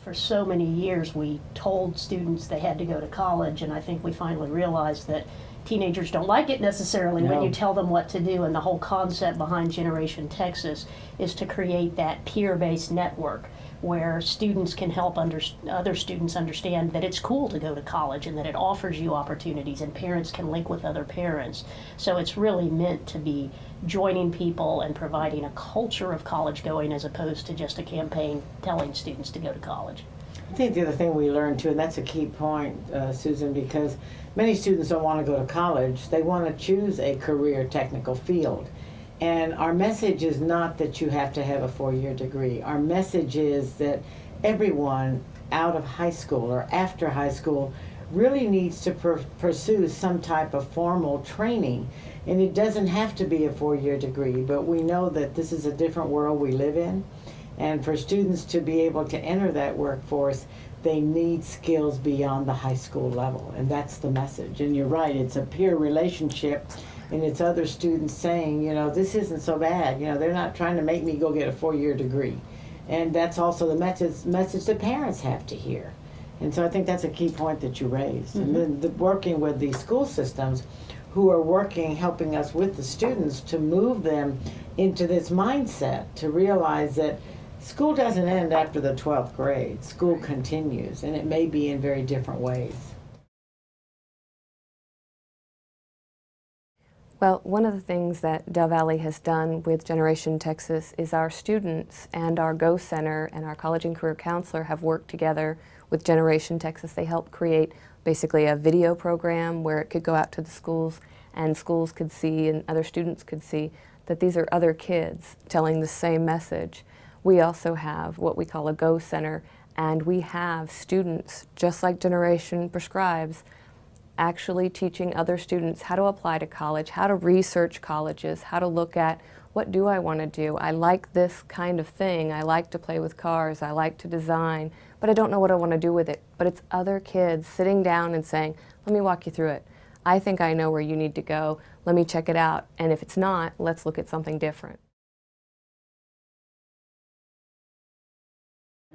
for so many years we told students they had to go to college, and I think we finally realized that teenagers don't like it necessarily when you tell them what to do, and the whole concept behind Generation Texas is to create that peer-based network where students can help other students understand that it's cool to go to college and that it offers you opportunities, and parents can link with other parents. So it's really meant to be joining people and providing a culture of college going as opposed to just a campaign telling students to go to college. I think the other thing we learned too, and that's a key point, Susan, because many students don't want to go to college. They want to choose a career technical field. And our message is not that you have to have a 4-year degree. Our message is that everyone out of high school or after high school really needs to pursue some type of formal training. And it doesn't have to be a 4-year degree, but we know that this is a different world we live in. And for students to be able to enter that workforce, they need skills beyond the high school level. And that's the message. And you're right, it's a peer relationship. And it's other students saying, you know, this isn't so bad. You know, they're not trying to make me go get a 4-year degree. And that's also the message that parents have to hear. And so I think that's a key point that you raised. Mm-hmm. And then working with the school systems who are working, helping us with the students to move them into this mindset, to realize that school doesn't end after the 12th grade. School continues, and it may be in very different ways. Well, one of the things that Del Valley has done with Generation Texas is our students and our Go Center and our College and Career Counselor have worked together with Generation Texas. They helped create basically a video program where it could go out to the schools and schools could see and other students could see that these are other kids telling the same message. We also have what we call a Go Center, and we have students, just like Generation prescribes, actually teaching other students how to apply to college, how to research colleges, how to look at what do I want to do. I like this kind of thing. I like to play with cars. I like to design, but I don't know what I want to do with it. But it's other kids sitting down and saying, let me walk you through it. I think I know where you need to go. Let me check it out. And if it's not, let's look at something different.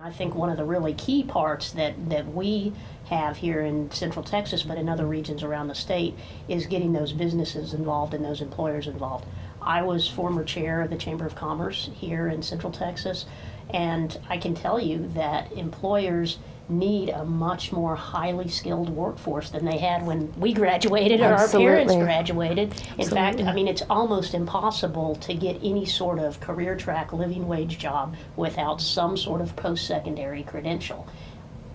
I think one of the really key parts that we have here in Central Texas, but in other regions around the state, is getting those businesses involved and those employers involved. I was former chair of the Chamber of Commerce here in Central Texas, and I can tell you that employers need a much more highly skilled workforce than they had when we graduated or Absolutely. our parents graduated. In Absolutely. fact, I mean, it's almost impossible to get any sort of career track living wage job without some sort of post-secondary credential.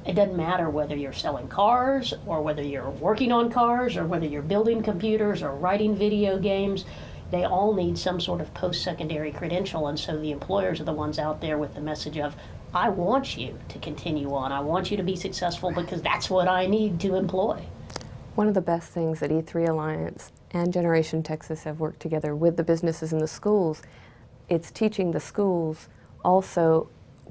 It doesn't matter whether you're selling cars or whether you're working on cars or whether you're building computers or writing video games. They all need some sort of post-secondary credential, and so the employers are the ones out there with the message of, I want you to continue on. I want you to be successful because that's what I need to employ. One of the best things that E3 Alliance and Generation Texas have worked together with the businesses and the schools, it's teaching the schools also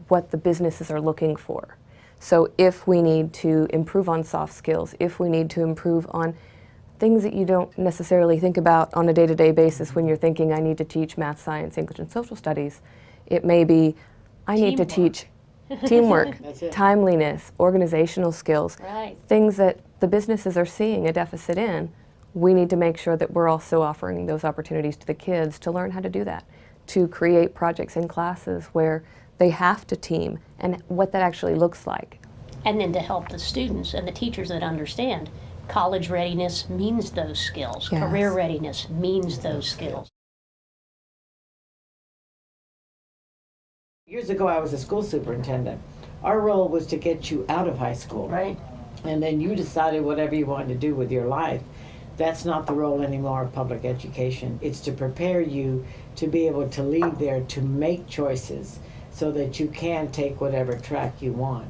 what the businesses are looking for. So if we need to improve on soft skills, if we need to improve on things that you don't necessarily think about on a day-to-day basis when you're thinking, I need to teach math, science, English, and social studies, it may be, I need to teach teamwork, timeliness, organizational skills, Right. things that the businesses are seeing a deficit in. We need to make sure that we're also offering those opportunities to the kids to learn how to do that, to create projects in classes where they have to team and what that actually looks like. And then to help the students and the teachers that understand college readiness means those skills. Yes. Career readiness means those skills. Years ago, I was a school superintendent. Our role was to get you out of high school. Right. And then you decided whatever you wanted to do with your life. That's not the role anymore of public education. It's to prepare you to be able to leave there, to make choices so that you can take whatever track you want.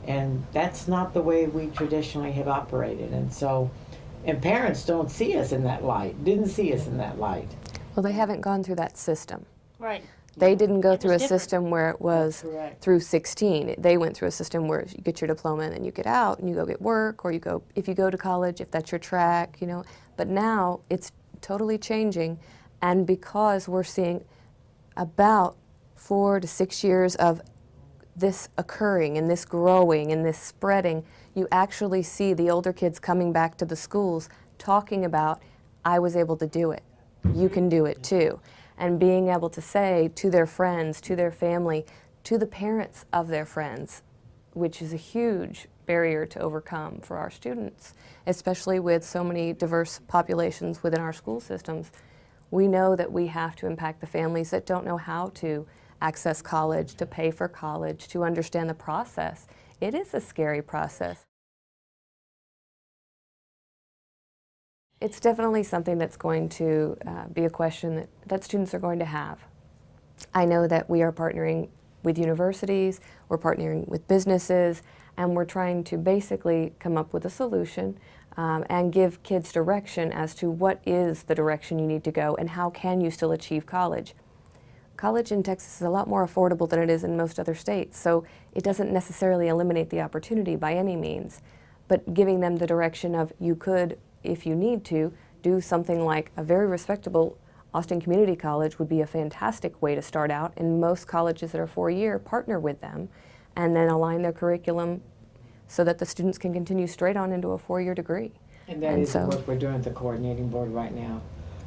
And that's not the way we traditionally have operated. And parents don't see us in that light, didn't see us in that light. Well, they haven't gone through that system. Right. They didn't go through a different. system where it was through 16. They went through a system where you get your diploma and then you get out and you go get work, or you go, if you go to college, if that's your track, you know. But now it's totally changing, and because we're seeing about 4 to 6 years of this occurring and this growing and this spreading, you actually see the older kids coming back to the schools talking about, I was able to do it, you can do it too. And being able to say to their friends, to their family, to the parents of their friends, which is a huge barrier to overcome for our students, especially with so many diverse populations within our school systems. We know that we have to impact the families that don't know how to access college, to pay for college, to understand the process. It is a scary process. It's definitely something that's going to be a question that students are going to have. I know that we are partnering with universities, we're partnering with businesses, and we're trying to basically come up with a solution and give kids direction as to what is the direction you need to go and how can you still achieve college. College in Texas is a lot more affordable than it is in most other states, so it doesn't necessarily eliminate the opportunity by any means, but giving them the direction of you could, if you need to, do something like a very respectable Austin Community College would be a fantastic way to start out, and most colleges that are 4-year partner with them and then align their curriculum so that the students can continue straight on into a 4-year degree. And that is the work we're doing at the coordinating board right now,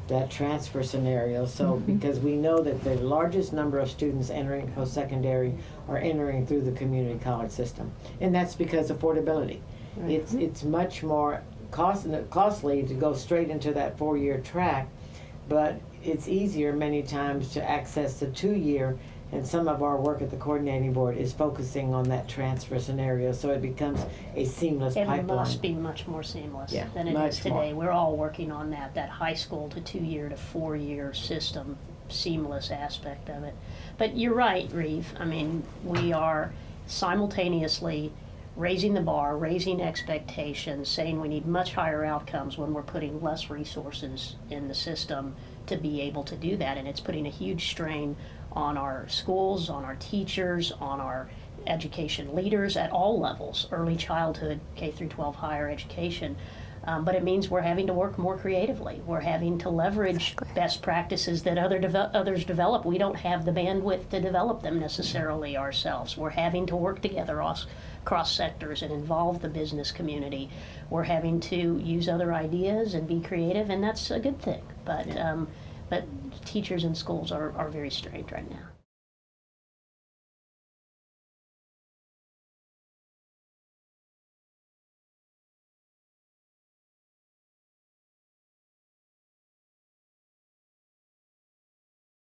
that transfer scenario. So because we know that the largest number of students entering post-secondary are entering through the community college system, and that's because affordability. It's much more costly to go straight into that 4-year track, but it's easier many times to access the 2-year, and some of our work at the coordinating board is focusing on that transfer scenario, so it becomes a seamless pipeline. It must be much more seamless than it is today. We're all working on that high school to 2-year to 4-year system, seamless aspect of it. But you're right, Reeve. I mean, we are simultaneously raising the bar, raising expectations, saying we need much higher outcomes when we're putting less resources in the system to be able to do that. And it's putting a huge strain on our schools, on our teachers, on our education leaders at all levels, early childhood, K through 12 higher education. But it means we're having to work more creatively. We're having to leverage best practices that others develop. We don't have the bandwidth to develop them necessarily ourselves. We're having to work together across sectors and involve the business community. We're having to use other ideas and be creative, and that's a good thing. But teachers and schools are very strained right now.